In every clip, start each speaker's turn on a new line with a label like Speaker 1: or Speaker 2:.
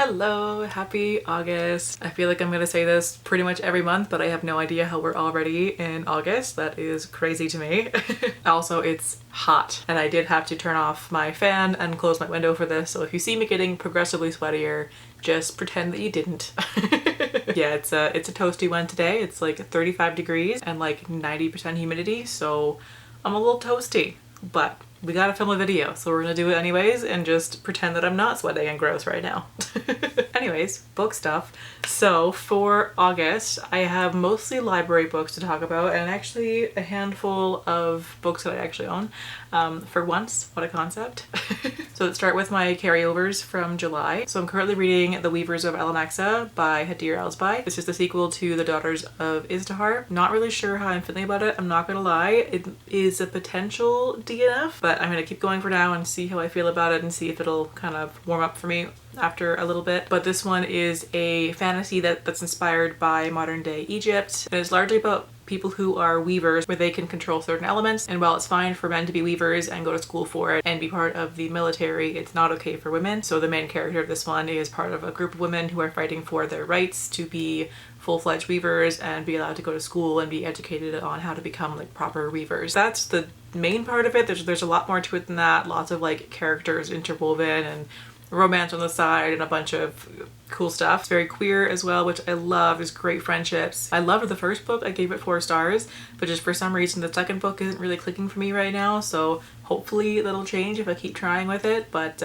Speaker 1: Hello, happy August. I feel like I'm gonna say this pretty much every month, but I have no idea how we're already in August. That is crazy to me. Also, it's hot and I did have to turn off my fan and close my window for this, so if you see me getting progressively sweatier, just pretend that you didn't. Yeah, it's a toasty one today. It's like 35 degrees and like 90% humidity, so I'm a little toasty, but we gotta film a video, so we're gonna do it anyways and just pretend that I'm not sweating and gross right now. Anyways, book stuff. So for August, I have mostly library books to talk about and actually a handful of books that I actually own. For once, what a concept. So let's start with my carryovers from July. So I'm currently reading The Weavers of Alameda by Hadeer Elsbai. This is the sequel to The Daughters of Izdihar. Not really sure how I'm feeling about it, I'm not gonna lie. It is a potential DNF, but I'm gonna keep going for now and see how I feel about it and see if it'll kind of warm up for me after a little bit. But this one is a fantasy that's inspired by modern day Egypt, and it's largely about people who are weavers where they can control certain elements, and while it's fine for men to be weavers and go to school for it and be part of the military, it's not okay for women. So the main character of this one is part of a group of women who are fighting for their rights to be full-fledged weavers and be allowed to go to school and be educated on how to become like proper weavers. That's the main part of it. There's a lot more to it than that. Lots of like characters interwoven and romance on the side and a bunch of cool stuff. It's very queer as well, which I love. There's great friendships. I loved the first book. I gave it 4 stars, but just for some reason the second book isn't really clicking for me right now, so hopefully that'll change if I keep trying with it, but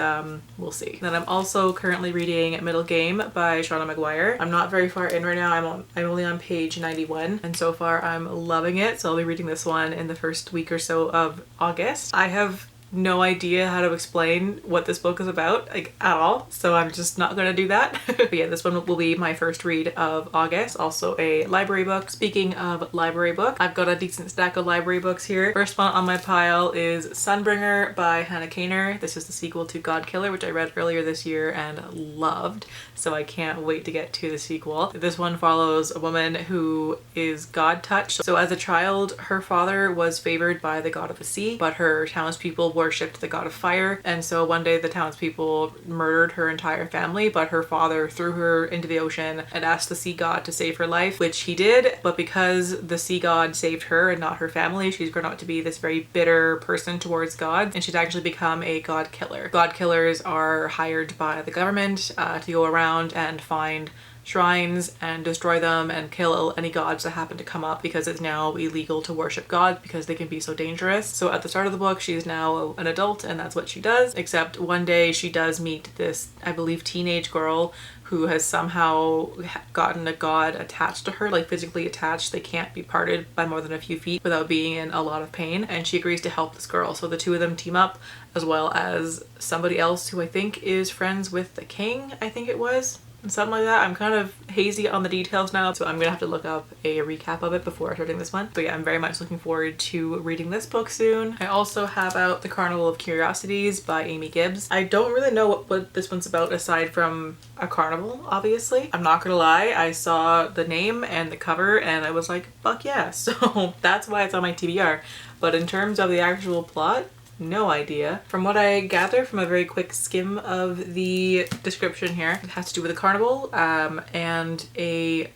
Speaker 1: we'll see. Then I'm also currently reading Middlegame by Seannan McGuire. I'm not very far in right now. I'm only on page 91 and so far I'm loving it, so I'll be reading this one in the first week or so of August. I have no idea how to explain what this book is about, like, at all, so I'm just not gonna do that. But yeah, this one will be my first read of August, also a library book. Speaking of library book, I've got a decent stack of library books here. First one on my pile is Sunbringer by Hannah Kaner. This is the sequel to God Killer, which I read earlier this year and loved, so I can't wait to get to the sequel. This one follows a woman who is God touched. So as a child, her father was favored by the god of the sea, but her townspeople worshipped the god of fire, and so one day the townspeople murdered her entire family, but her father threw her into the ocean and asked the sea god to save her life, which he did, but because the sea god saved her and not her family, she's grown up to be this very bitter person towards gods, and she's actually become a god killer. God killers are hired by the government to go around and find shrines and destroy them and kill any gods that happen to come up, because it's now illegal to worship gods because they can be so dangerous. So at the start of the book, she's now an adult and that's what she does, except one day she does meet this, I believe, teenage girl who has somehow gotten a god attached to her, like physically attached. They can't be parted by more than a few feet without being in a lot of pain, and she agrees to help this girl. So the two of them team up, as well as somebody else who I think is friends with the king, I think it was. Something like that. I'm kind of hazy on the details now, so I'm gonna have to look up a recap of it before starting this one. But yeah, I'm very much looking forward to reading this book soon. I also have out The Carnival of Curiosities by Amy Gibbs. I don't really know what this one's about aside from a carnival, obviously. I'm not gonna lie, I saw the name and the cover and I was like, fuck yeah. So that's why it's on my TBR. But in terms of the actual plot, no idea. From what I gather from a very quick skim of the description here, it has to do with a carnival and a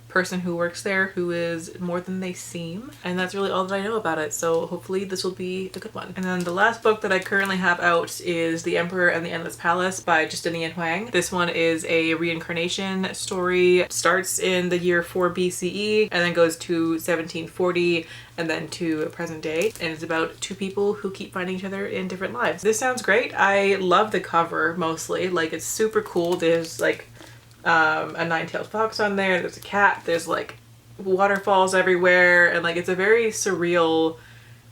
Speaker 1: person who works there who is more than they seem, and that's really all that I know about it, so hopefully this will be a good one. And then the last book that I currently have out is The Emperor and the Endless Palace by Justinian Huang. This one is a reincarnation story. It starts in the year 4 BCE and then goes to 1740 and then to present day, and it's about 2 people who keep finding each other in different lives. This sounds great. I love the cover mostly, like it's super cool. There's like a 9-tailed fox on there, there's a cat, there's like waterfalls everywhere, and like it's a very surreal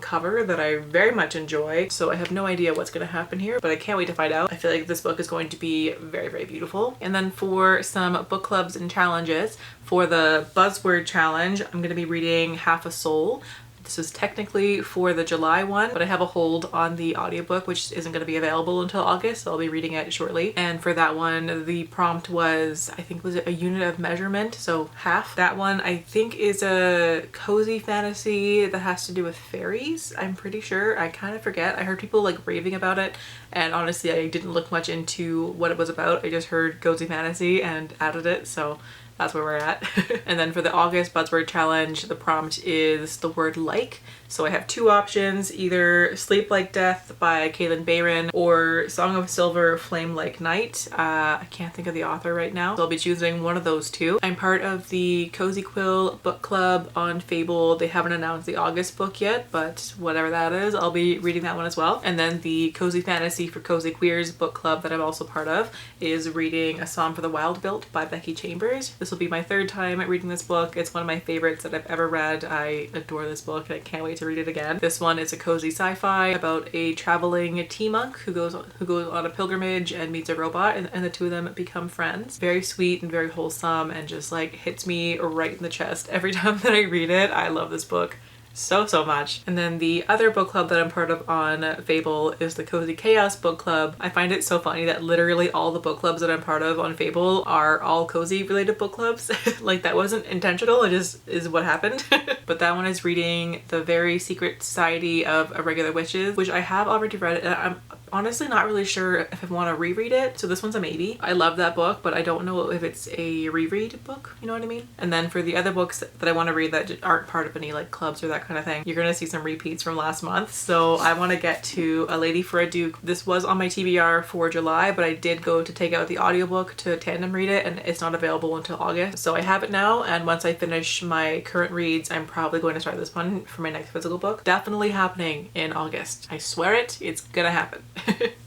Speaker 1: cover that I very much enjoy. So I have no idea what's going to happen here, but I can't wait to find out. I feel like this book is going to be very, very beautiful. And then for some book clubs and challenges, for the buzzword challenge, I'm going to be reading Half a Soul. This is technically for the July one, but I have a hold on the audiobook, which isn't going to be available until August, so I'll be reading it shortly. And for that one, the prompt was, I think, was it a unit of measurement? So half. That one I think is a cozy fantasy that has to do with fairies, I'm pretty sure. I kind of forget. I heard people like raving about it, and honestly I didn't look much into what it was about. I just heard cozy fantasy and added it, so that's where we're at. And then for the August Buzzword Challenge, the prompt is the word like. So I have two options, either Sleep Like Death by Kalynn Bayron or Song of Silver, Flame Like Night. I can't think of the author right now, so I'll be choosing one of those two. I'm part of the Cozy Quill book club on Fable. They haven't announced the August book yet, but whatever that is, I'll be reading that one as well. And then the Cozy Fantasy for Cozy Queers book club that I'm also part of is reading A Psalm for the Wild Built by Becky Chambers. This will be my third time reading this book. It's one of my favorites that I've ever read. I adore this book and I can't wait to read it again. This one is a cozy sci-fi about a traveling tea monk who goes on a pilgrimage and meets a robot, and the two of them become friends. Very sweet and very wholesome, and just like hits me right in the chest every time that I read it. I love this book so much. And then the other book club that I'm part of on Fable is the Cozy Chaos book club. I find it so funny that literally all the book clubs that I'm part of on Fable are all cozy related book clubs. Like that wasn't intentional, it just is what happened. But that one is reading The Very Secret Society of Irregular Witches, which I have already read, and I'm honestly not really sure if I want to reread it, so this one's a maybe. I love that book, but I don't know if it's a reread book, you know what I mean? And then for the other books that I want to read that aren't part of any like clubs or that kind of thing, you're gonna see some repeats from last month. So I want to get to A Lady for a Duke. This was on my TBR for July, but I did go to take out the audiobook to tandem read it, and it's not available until August. So I have it now, and once I finish my current reads, I'm probably going to start this one for my next physical book. Definitely happening in August. I swear it's gonna happen.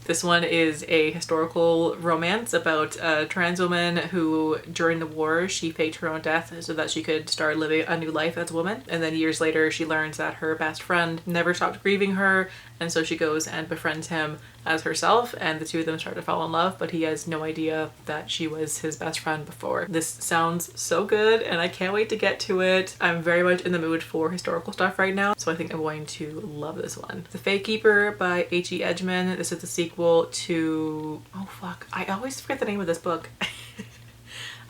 Speaker 1: This one is a historical romance about a trans woman who, during the war, she faked her own death so that she could start living a new life as a woman. And then years later, she learns that her best friend never stopped grieving her, and so she goes and befriends him as herself, and the two of them start to fall in love, but he has no idea that she was his best friend before. This sounds so good, and I can't wait to get to it. I'm very much in the mood for historical stuff right now, so I think I'm going to love this one. The Fae Keeper by H.E. Edgmon. This is the sequel to... oh fuck, I always forget the name of this book.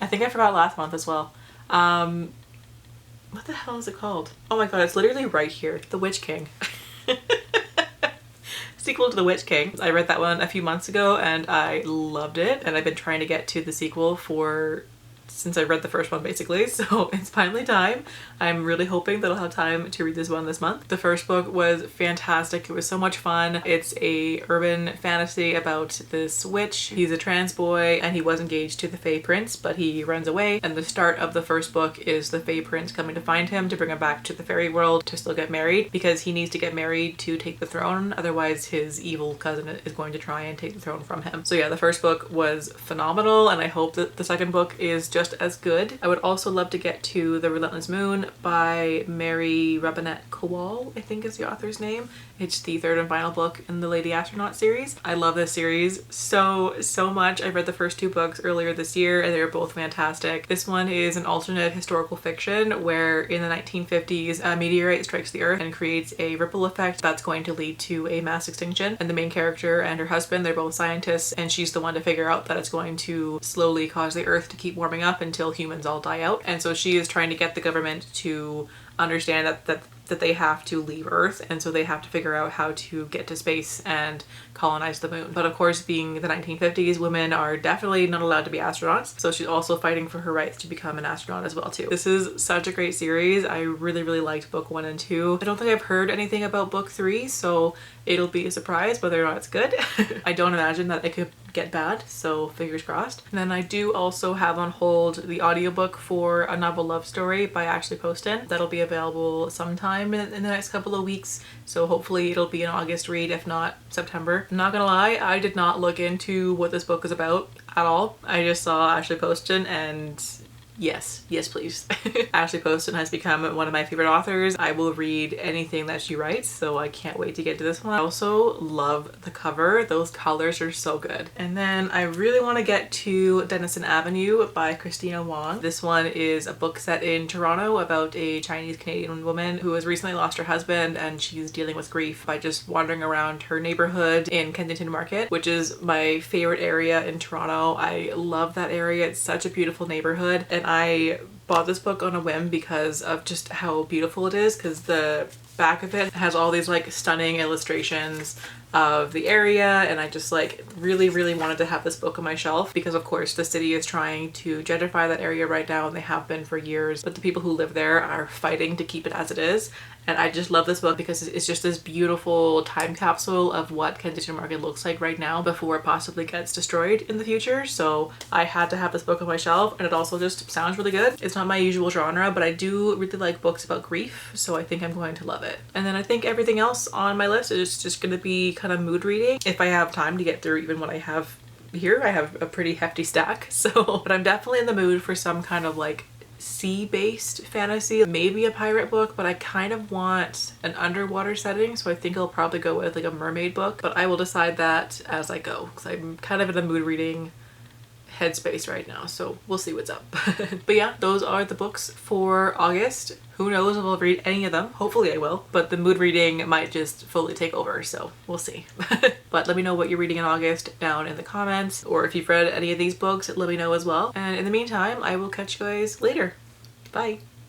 Speaker 1: I think I forgot last month as well. What the hell is it called? Oh my god, it's literally right here. The Witch King. Sequel to The Witch King. I read that one a few months ago and I loved it, and I've been trying to get to the sequel since I read the first one basically, so it's finally time. I'm really hoping that I'll have time to read this one this month. The first book was fantastic. It was so much fun. It's a urban fantasy about this witch. He's a trans boy and he was engaged to the Fae Prince, but he runs away, and the start of the first book is the Fae Prince coming to find him to bring him back to the fairy world to still get married, because he needs to get married to take the throne, otherwise his evil cousin is going to try and take the throne from him. So yeah, the first book was phenomenal, and I hope that the second book is just as good. I would also love to get to The Relentless Moon by Robinette Kowal, I think is the author's name. It's the third and final book in the Lady Astronaut series. I love this series so much. I read the first two books earlier this year and they were both fantastic. This one is an alternate historical fiction where in the 1950s a meteorite strikes the earth and creates a ripple effect that's going to lead to a mass extinction, and the main character and her husband, they're both scientists, and she's the one to figure out that it's going to slowly cause the earth to keep warming up until humans all die out. And so she is trying to get the government to understand that they have to leave Earth, and so they have to figure out how to get to space and colonize the moon. But of course, being the 1950s, women are definitely not allowed to be astronauts, so she's also fighting for her rights to become an astronaut as well too. This is such a great series. I really liked book 1 and 2. I don't think I've heard anything about book 3, so it'll be a surprise whether or not it's good. I don't imagine that it could get bad, so fingers crossed. And then I do also have on hold the audiobook for A Novel Love Story by Ashley Poston. That'll be available sometime in the next couple of weeks, so hopefully it'll be an August read, if not September. I'm not gonna lie, I did not look into what this book is about at all. I just saw Ashley Poston and Yes, yes please. Ashley Poston has become one of my favorite authors. I will read anything that she writes, so I can't wait to get to this one. I also love the cover. Those colors are so good. And then I really want to get to Dennison Avenue by Christina Huang. This one is a book set in Toronto about a Chinese Canadian woman who has recently lost her husband, and she's dealing with grief by just wandering around her neighborhood in Kensington Market, which is my favorite area in Toronto. I love that area. It's such a beautiful neighborhood, and I bought this book on a whim because of just how beautiful it is, because the back of it has all these like stunning illustrations of the area, and I just like really wanted to have this book on my shelf because of course the city is trying to gentrify that area right now, and they have been for years, but the people who live there are fighting to keep it as it is. And I just love this book because it's just this beautiful time capsule of what Kensington Market looks like right now before it possibly gets destroyed in the future. So I had to have this book on my shelf, and it also just sounds really good. It's not my usual genre, but I do really like books about grief, so I think I'm going to love it. And then I think everything else on my list is just going to be kind of mood reading if I have time to get through even what I have here. I have a pretty hefty stack, so but I'm definitely in the mood for some kind of like sea-based fantasy, maybe a pirate book, but I kind of want an underwater setting, so I think I'll probably go with like a mermaid book, but I will decide that as I go because I'm kind of in a mood reading headspace right now, so we'll see what's up. But yeah, those are the books for August. Who knows if I'll read any of them. Hopefully I will, but the mood reading might just fully take over, so we'll see. But let me know what you're reading in August down in the comments, or if you've read any of these books, let me know as well. And in the meantime, I will catch you guys later. Bye.